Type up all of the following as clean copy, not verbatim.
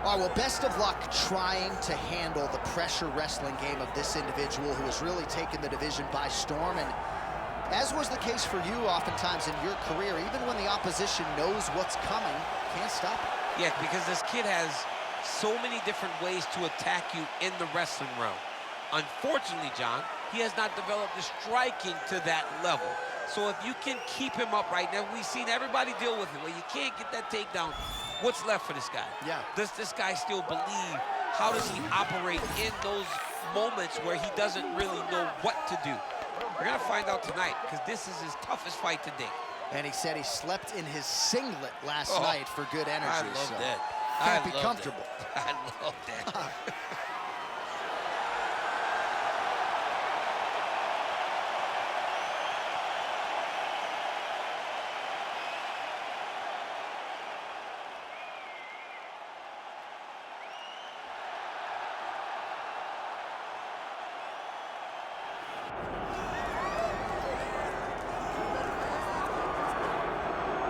All right, well, best of luck trying to handle the pressure wrestling game of this individual who has really taken the division by storm. And as was the case for you oftentimes in your career, even when the opposition knows what's coming, can't stop it. Yeah, because this kid has so many different ways to attack you in the wrestling realm. Unfortunately, John, he has not developed the striking to that level. So if you can keep him up right now, we've seen everybody deal with it. Well, you can't get that takedown. What's left for this guy? Yeah. Does this guy still believe? How does he operate in those moments where he doesn't really know what to do? We're gonna find out tonight, because this is his toughest fight to date. And he said he slept in his singlet last night for good energy. I love that. Can't be comfortable. That. I love that.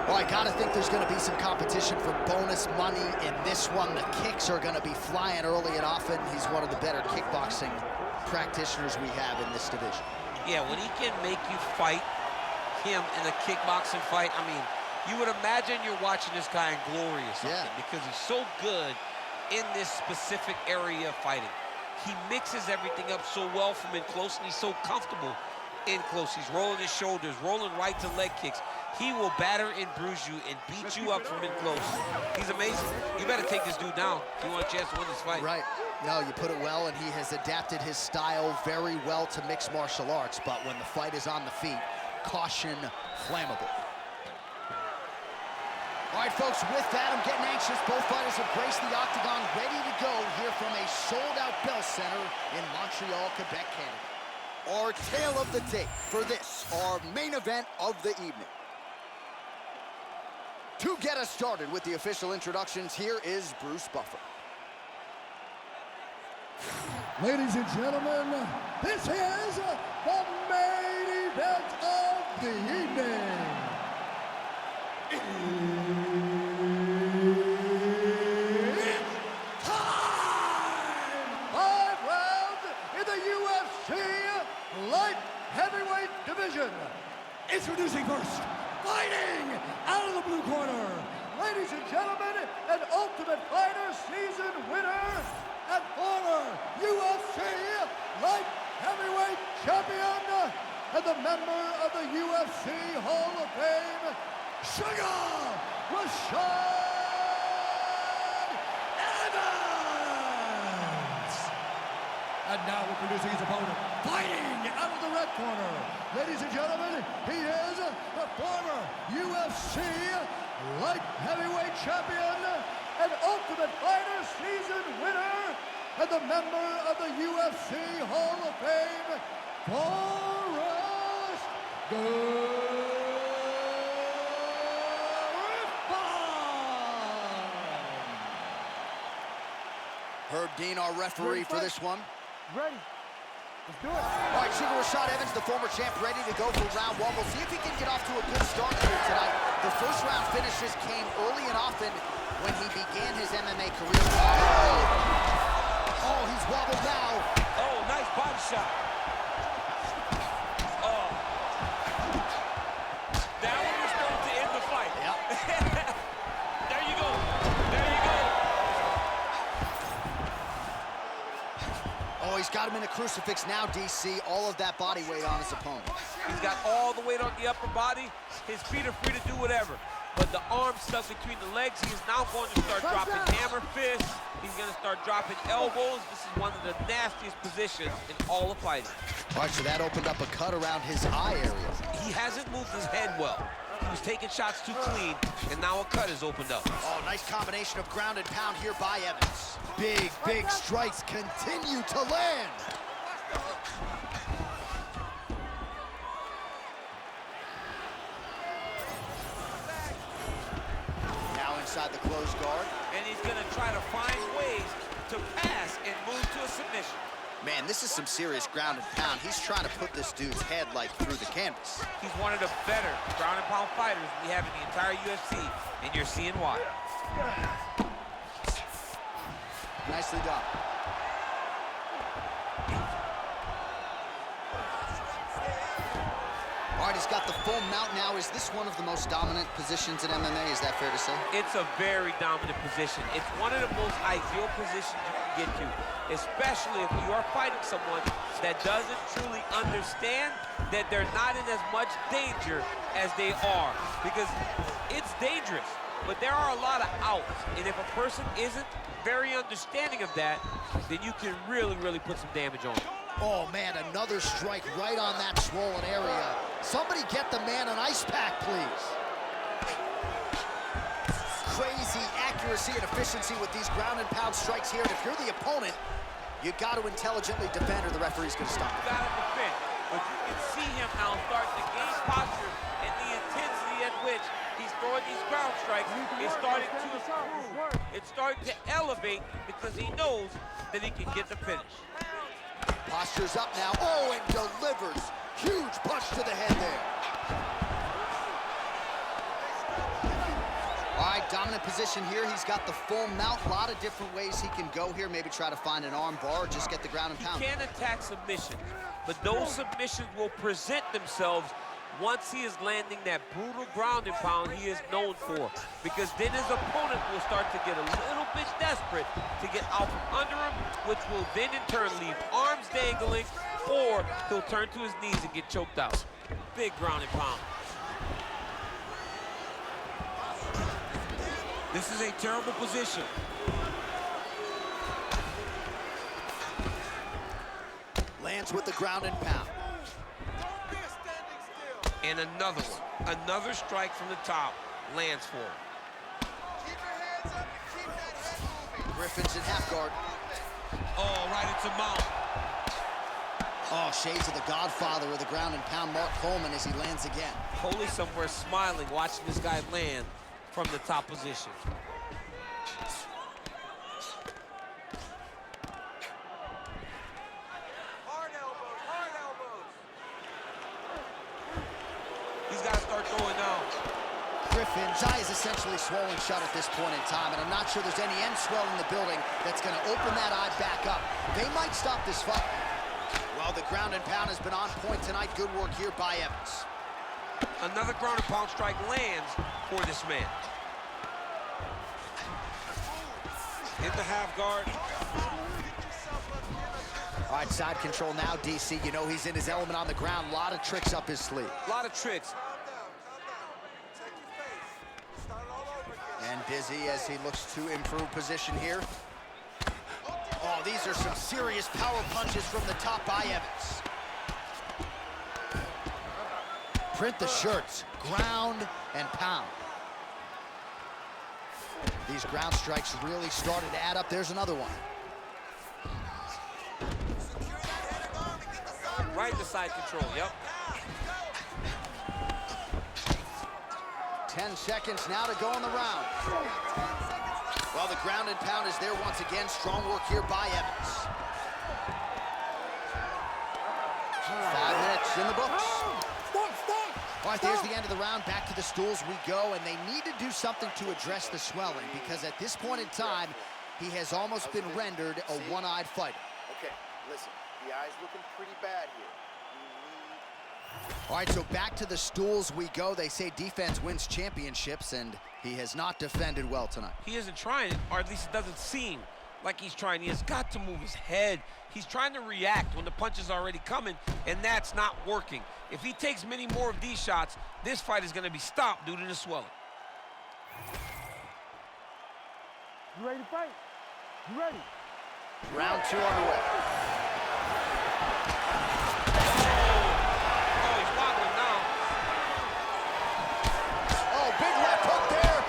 Well, I gotta think there's gonna be some competition for bonus money in this one. The kicks are gonna be flying early and often. He's one of the better kickboxing practitioners we have in this division. Yeah, when he can make you fight him in a kickboxing fight, I mean, you would imagine you're watching this guy in glory or something, because he's so good in this specific area of fighting. He mixes everything up so well from in close, and he's so comfortable in close. He's rolling his shoulders, rolling right to leg kicks. He will batter and bruise you and beat you up from in close. He's amazing. You better take this dude down if you want a chance to win this fight. Right. No, you put it well, and he has adapted his style very well to mixed martial arts, but when the fight is on the feet, caution, flammable. All right, folks, with that, I'm getting anxious. Both fighters have graced the octagon, ready to go here from a sold-out Bell Center in Montreal, Quebec, Canada. Our tale of the tape for this, our main event of the evening. To get us started with the official introductions, here is Bruce Buffer. Ladies and gentlemen, this is the main event of the evening. It's time! 5 rounds in the UFC light heavyweight division. Introducing first, fighting out of the blue corner, ladies and gentlemen, an Ultimate Fighter season winner and former UFC light heavyweight champion and the member of the UFC Hall of Fame, Rashad. And now introducing his opponent, fighting out of the red corner. Ladies and gentlemen, he is the former UFC light heavyweight champion and Ultimate Fighter season winner and the member of the UFC Hall of Fame, Forrest Griffin. Herb Dean, our referee for this one. Ready. Let's do it. All right, Sugar Rashad Evans, the former champ, ready to go for round one. We'll see if he can get off to a good start here tonight. The first round finishes came early and often when he began his MMA career. Oh, he's wobbled now. Oh, nice body shot. Oh. That one was supposed to end the fight. Yep. There you go. There you go. Oh, he's got him in a crucifix now, DC. All of that body weight on his opponent. He's got all the weight on the upper body. His feet are free to do whatever. But the arms stuck between the legs, he is now going to start dropping hammer fists. He's going to start dropping elbows. This is one of the nastiest positions in all of fighting. All right, so that opened up a cut around his eye area. He hasn't moved his head well. He was taking shots too clean, and now a cut has opened up. Oh, nice combination of ground and pound here by Evans. Big strikes continue to land. Now inside the closed guard. And he's going to try to find ways to pass and move to a submission. Man, this is some serious ground and pound. He's trying to put this dude's head like through the canvas. He's one of the better ground and pound fighters we have in the entire UFC, and you're seeing why. Nicely done. All right, he's got the full mount now. Is this one of the most dominant positions in MMA? Is that fair to say? It's a very dominant position. It's one of the most ideal positions you can get to, especially if you are fighting someone that doesn't truly understand that they're not in as much danger as they are. Because it's dangerous, but there are a lot of outs. And if a person isn't very understanding of that, then you can really, really put some damage on them. Oh, man, another strike right on that swollen area. Somebody get the man an ice pack, please. Crazy accuracy and efficiency with these ground and pound strikes here. And if you're the opponent, you got to intelligently defend or the referee's going to stop. You got to defend. But you can see him now starting to gain posture, and the intensity at which he's throwing these ground strikes is starting to improve. It's starting to elevate because he knows that he can get the finish. Posture's up now. Oh, and delivers. Huge punch to the head there. All right, dominant position here. He's got the full mount. A lot of different ways he can go here. Maybe try to find an arm bar or just get the ground and pound. He can attack submissions, but those submissions will present themselves once he is landing that brutal ground and pound he is known for. Because then his opponent will start to get a little bit desperate to get out from under him, which will then in turn leave arms dangling, or he'll turn to his knees and get choked out. Big ground and pound. This is a terrible position. Lands with the ground and pound. And another one. Another strike from the top lands for him. Keep your hands up and keep that head moving. Griffin's in half guard. Oh, right into mount. Oh, shades of the Godfather of the ground and pound, Mark Coleman, as he lands again. Holy somewhere smiling, watching this guy land from the top position. Hard elbows, hard elbows. He's got to start throwing now. Griffin's eye is essentially swollen shut at this point in time, and I'm not sure there's any end swell in the building that's going to open that eye back up. They might stop this fight. Well, the ground and pound has been on point tonight. Good work here by Evans. Another ground and pound strike lands for this man. In the half guard. All right, side control now, DC. You know he's in his element on the ground. A lot of tricks up his sleeve. A lot of tricks. Take your face. Start all over again. And dizzy as he looks to improve position here. Oh, these are some serious power punches from the top by Evans. Print the shirts, ground and pound. These ground strikes really started to add up. There's another one. Right to side control, yep. 10 seconds now to go in the round. Well, the ground and pound is there once again. Strong work here by Evans. 5 minutes in the books. All right, there's the end of the round. Back to the stools we go, and they need to do something to address the swelling because at this point in time, he has almost been rendered a one-eyed fighter. Okay, listen, the eye's looking pretty bad here. All right, so back to the stools we go. They say defense wins championships, and he has not defended well tonight. He isn't trying, or at least it doesn't seem like he's trying. He has got to move his head. He's trying to react when the punch is already coming, and that's not working. If he takes many more of these shots, this fight is going to be stopped due to the swelling. You ready to fight? You ready? Round 2 underway. Oh, he's wobbling now. Oh, big left hook there.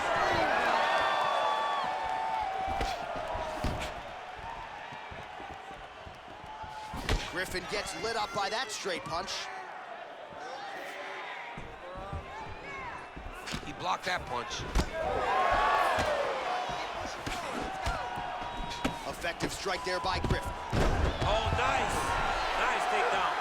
Griffin gets lit up by that straight punch. He blocked that punch. Effective strike there by Griffin. Oh, nice. Nice takedown.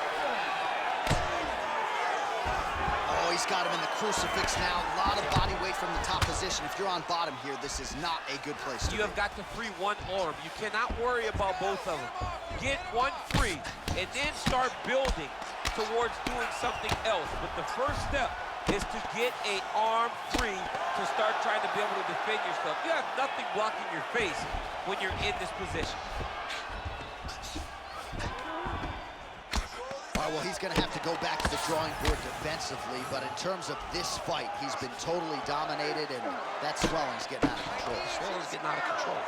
Oh, he's got him in the crucifix now. A lot of body weight from the top position. If you're on bottom here, this is not a good place to be. You have got to free one arm. You cannot worry about both of them. Get one free, and then start building towards doing something else. But the first step is to get an arm free to start trying to be able to defend yourself. You have nothing blocking your face when you're in this position. All right, well, he's going to have to go back to the drawing board defensively, but in terms of this fight, he's been totally dominated, and that swelling's getting out of control. Swelling's getting out of control.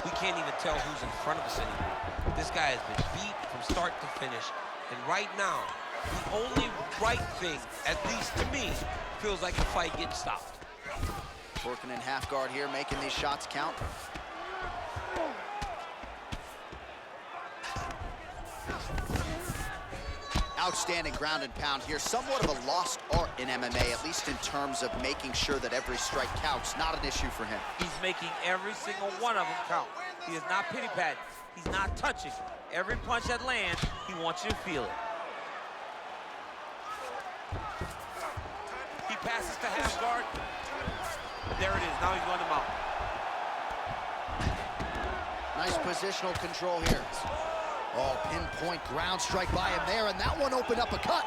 We can't even tell who's in front of us anymore. This guy has been beat from start to finish, and right now, the only right thing, at least to me, feels like the fight getting stopped. Working in half guard here, making these shots count. Outstanding ground and pound here. Somewhat of a lost art in MMA, at least in terms of making sure that every strike counts. Not an issue for him. He's making every single one of them count. He is not pity-patting. He's not touching. Every punch that lands, he wants you to feel it. He passes to half guard. There it is. Now he's going to mount. Nice positional control here. Oh, pinpoint ground strike by him there, and that one opened up a cut.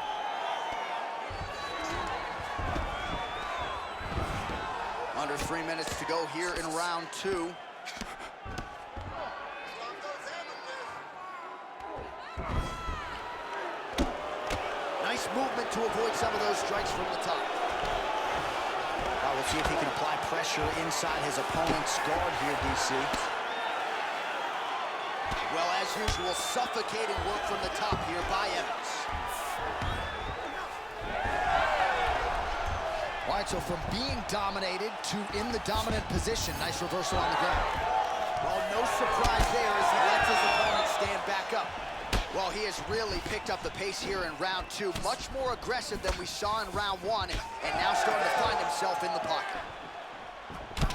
Under 3 minutes to go here in round 2. Nice movement to avoid some of those strikes from the top. All right, we'll see if he can apply pressure inside his opponent's guard here, DC. Well, as usual, suffocating work from the top here by Evans. All right, so from being dominated to in the dominant position. Nice reversal on the ground. Well, no surprise there as he lets his opponent stand back up. Well, he has really picked up the pace here in round 2. Much more aggressive than we saw in round 1, and now starting to find himself in the pocket.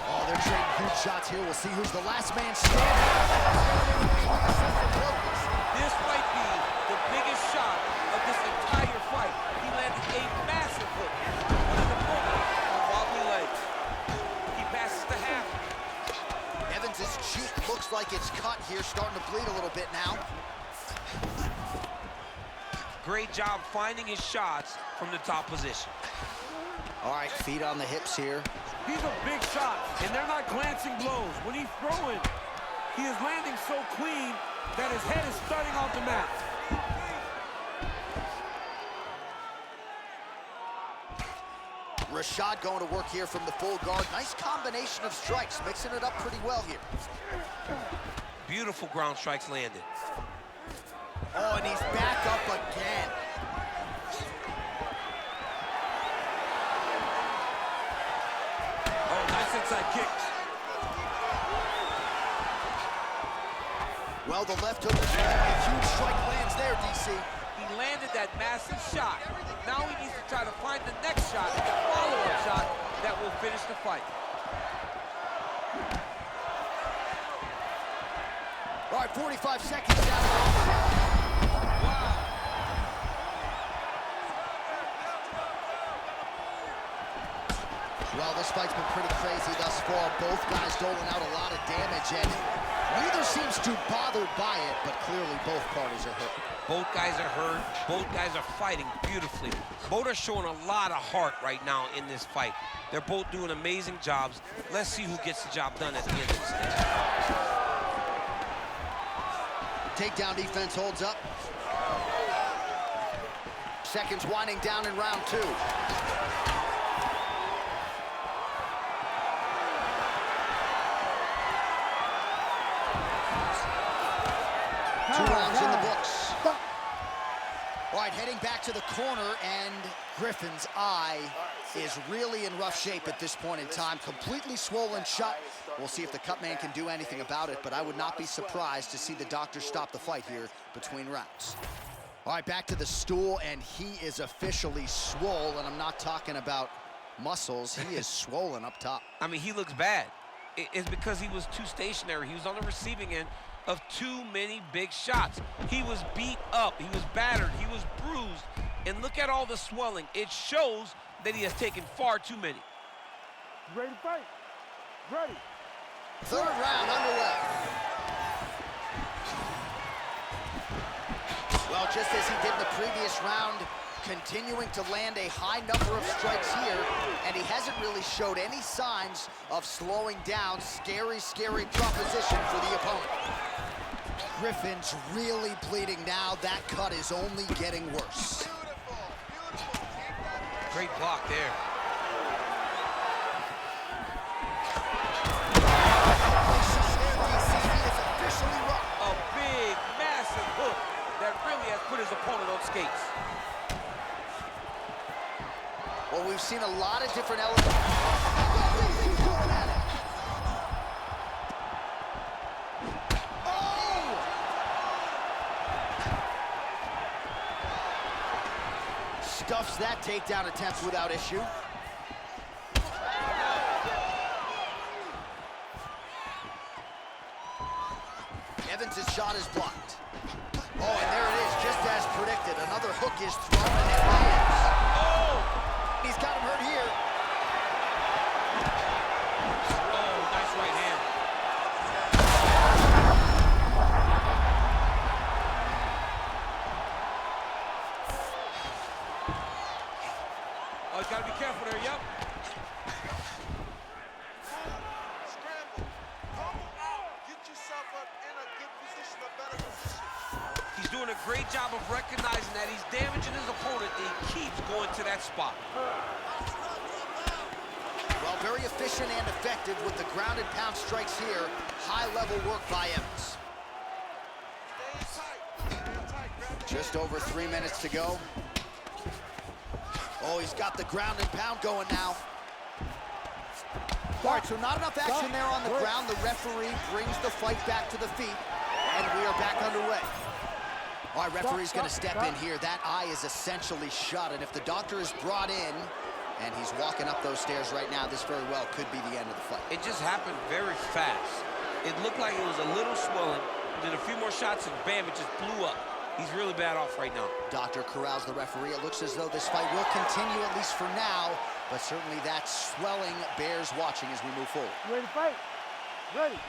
Oh, they're trading huge shots here. We'll see who's the last man standing. This might be the biggest shot of this entire fight. He landed a massive hook on his opponent on wobbly legs. He passes to half. Evans' cheek looks like it's cut here, starting to bleed a little bit now. Great job finding his shots from the top position. All right, feet on the hips here. These are big shots, and they're not glancing blows. When he's throwing, he is landing so clean that his head is starting off the mat. Rashad going to work here from the full guard. Nice combination of strikes, mixing it up pretty well here. Beautiful ground strikes landed. Oh, and he's back up again. Oh, nice inside kick. Well, the left hook is a huge strike lands there, DC. He landed that massive shot. Now he needs to try to find the next shot, the follow-up shot that will finish the fight. All right, 45 seconds down. Well, this fight's been pretty crazy thus far. Both guys doling out a lot of damage, and neither seems too bothered by it, but clearly both parties are hurt. Both guys are hurt. Both guys are fighting beautifully. Both are showing a lot of heart right now in this fight. They're both doing amazing jobs. Let's see who gets the job done at the end of this thing. Takedown defense holds up. Seconds winding down in round 2. 2 rounds in the books. All right, heading back to the corner, and Griffin's eye is really in rough shape at this point in time. Completely swollen shut. We'll see if the cut man can do anything about it, but I would not be surprised to see the doctor stop the fight here between rounds. All right, back to the stool, and he is officially swole, and I'm not talking about muscles. He is swollen up top. I mean, he looks bad. It's because he was too stationary. He was on the receiving end of too many big shots. He was beat up, he was battered, he was bruised, and look at all the swelling. It shows that he has taken far too many. Ready to fight? Ready. Third round underway. Well, just as he did in the previous round, continuing to land a high number of strikes here, and he hasn't really showed any signs of slowing down. Scary, scary proposition for the opponent. Griffin's really bleeding now. That cut is only getting worse. Great block there. A big, massive hook that really has put his opponent on skates. Well, we've seen a lot of different elements. Oh! Stuffs that takedown attempt without issue. Evans' shot is blocked. Oh, and there it is, just as predicted. Another hook is thrown, and it lands. Oh! He's got him hurt here. Oh, nice right hand. Oh, you gotta be careful there, yep. Scramble. Come out. Get yourself up in a good position, a better position. He's doing a great job of recognizing that he's damaging his opponent, and he keeps going to that spot. Well, very efficient and effective with the ground and pound strikes here. High-level work by Evans. Stay tight. Stay tight. Grab the Just over 3 minutes to go. Oh, he's got the ground and pound going now. All right, so not enough action there on the ground. The referee brings the fight back to the feet, and we are back underway. All right, referee's going to step in here. That eye is essentially shut, and if the doctor is brought in, and he's walking up those stairs right now, this very well could be the end of the fight. It just happened very fast. It looked like it was a little swelling, did a few more shots, and bam, it just blew up. He's really bad off right now. Doctor corrals the referee. It looks as though this fight will continue, at least for now, but certainly that swelling bears watching as we move forward. Ready to fight? Ready.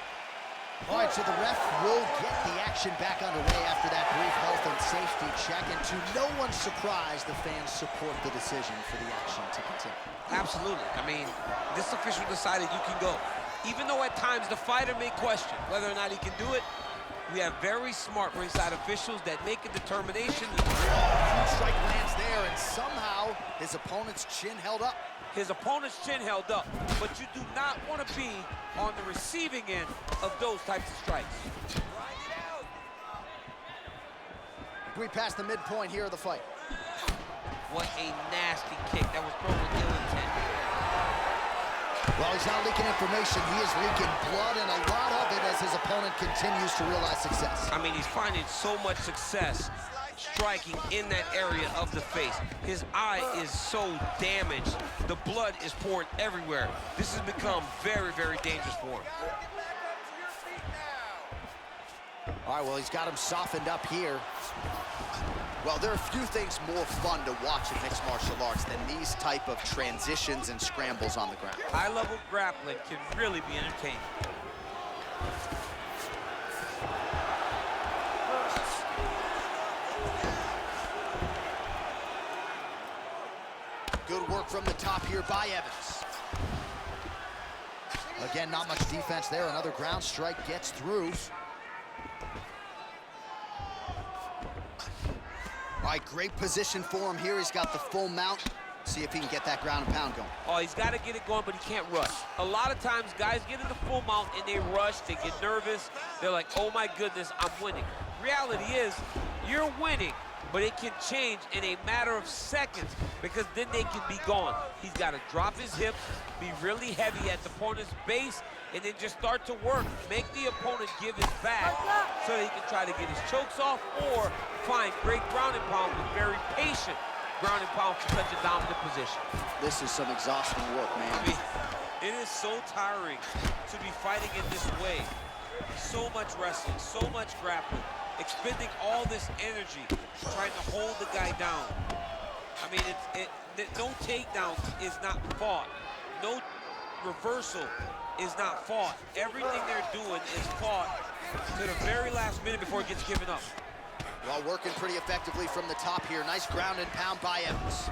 All right, so the ref will get the action back underway after that brief health and safety check, and to no one's surprise, the fans support the decision for the action to continue. Absolutely. I mean, this official decided you can go. Even though at times the fighter may question whether or not he can do it, we have very smart ringside officials that make a determination. Huge strike lands there, and somehow his opponent's chin held up. His opponent's chin held up, but you do not want to be on the receiving end of those types of strikes. We passed the midpoint here of the fight. What a nasty kick that was thrown with ill intent. Well, he's not leaking information. He is leaking blood, and a lot of it as his opponent continues to realize success. I mean, he's finding so much success striking in that area of the face. His eye is so damaged. The blood is pouring everywhere. This has become very, very dangerous for him. All right, well, he's got him softened up here. Well, there are few things more fun to watch in mixed martial arts than these type of transitions and scrambles on the ground. High-level grappling can really be entertaining. Good work from the top here by Evans. Again, not much defense there. Another ground strike gets through. All right, great position for him here. He's got the full mount. See if he can get that ground and pound going. Oh, he's got to get it going, but he can't rush. A lot of times, guys get in the full mount and they rush, they get nervous. They're like, oh my goodness, I'm winning. Reality is, you're winning, but it can change in a matter of seconds because then they can be gone. He's got to drop his hips, be really heavy at the opponent's base, and then just start to work. Make the opponent give his back so that he can try to get his chokes off or find great ground and pound with very patient ground and pound for such a dominant position. This is some exhausting work, man. I mean, it is so tiring to be fighting in this way. So much wrestling, so much grappling, expending all this energy trying to hold the guy down. I mean, no takedown is not fought. No reversal is not fought. Everything they're doing is fought to the very last minute before it gets given up. Well, working pretty effectively from the top here. Nice ground and pound by Evans.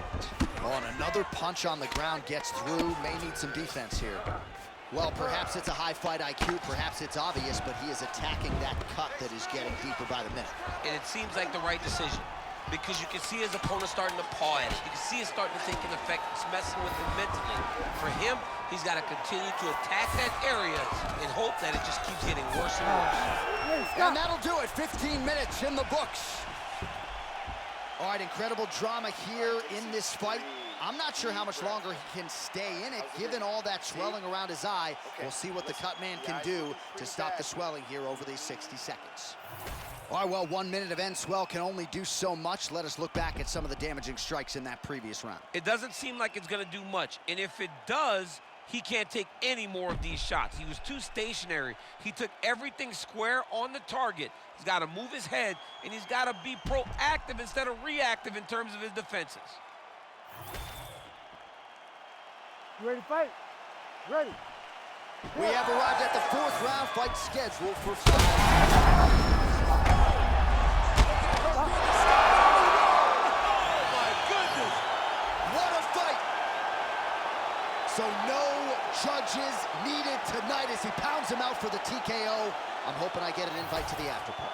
Oh, and another punch on the ground gets through. May need some defense here. Well, perhaps it's a high fight IQ, perhaps it's obvious, but he is attacking that cut that is getting deeper by the minute. And it seems like the right decision, because you can see his opponent starting to paw at it. You can see it starting to take an effect. It's messing with him mentally. For him, he's got to continue to attack that area and hope that it just keeps getting worse and worse. And that'll do it. 15 minutes in the books. All right, incredible drama here in this fight. I'm not sure how much longer he can stay in it, given all that swelling around his eye. We'll see what the cut man can do to stop the swelling here over these 60 seconds. All right, well, 1 minute of end swell can only do so much. Let us look back at some of the damaging strikes in that previous round. It doesn't seem like it's going to do much, and if it does, he can't take any more of these shots. He was too stationary. He took everything square on the target. He's got to move his head, and he's got to be proactive instead of reactive in terms of his defenses. You ready to fight? Ready. We have arrived at the 4th round fight scheduled for five. Oh, my goodness! What a fight! So no judges needed tonight as he pounds him out for the TKO. I'm hoping I get an invite to the after party.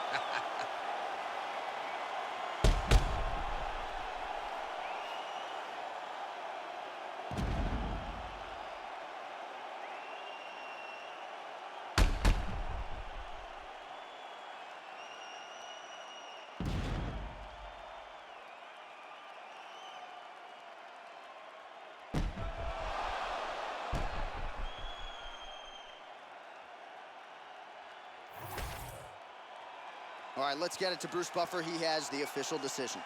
All right, let's get it to Bruce Buffer. He has the official decision.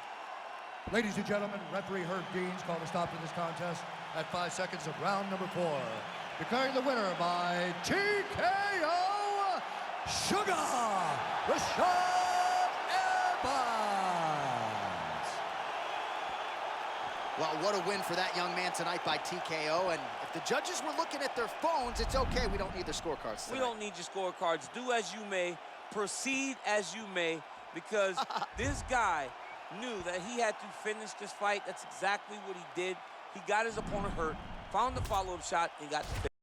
Ladies and gentlemen, referee Herb Dean's called a stop to this contest at 5 seconds of round number 4. Declaring the winner by TKO, Sugar Rashad Evans. Well, what a win for that young man tonight by TKO. And if the judges were looking at their phones, it's okay. We don't need their scorecards tonight. We don't need your scorecards. Do as you may, proceed as you may, because this guy knew that he had to finish this fight. That's exactly what he did. He got his opponent hurt, found the follow-up shot, and got the finish.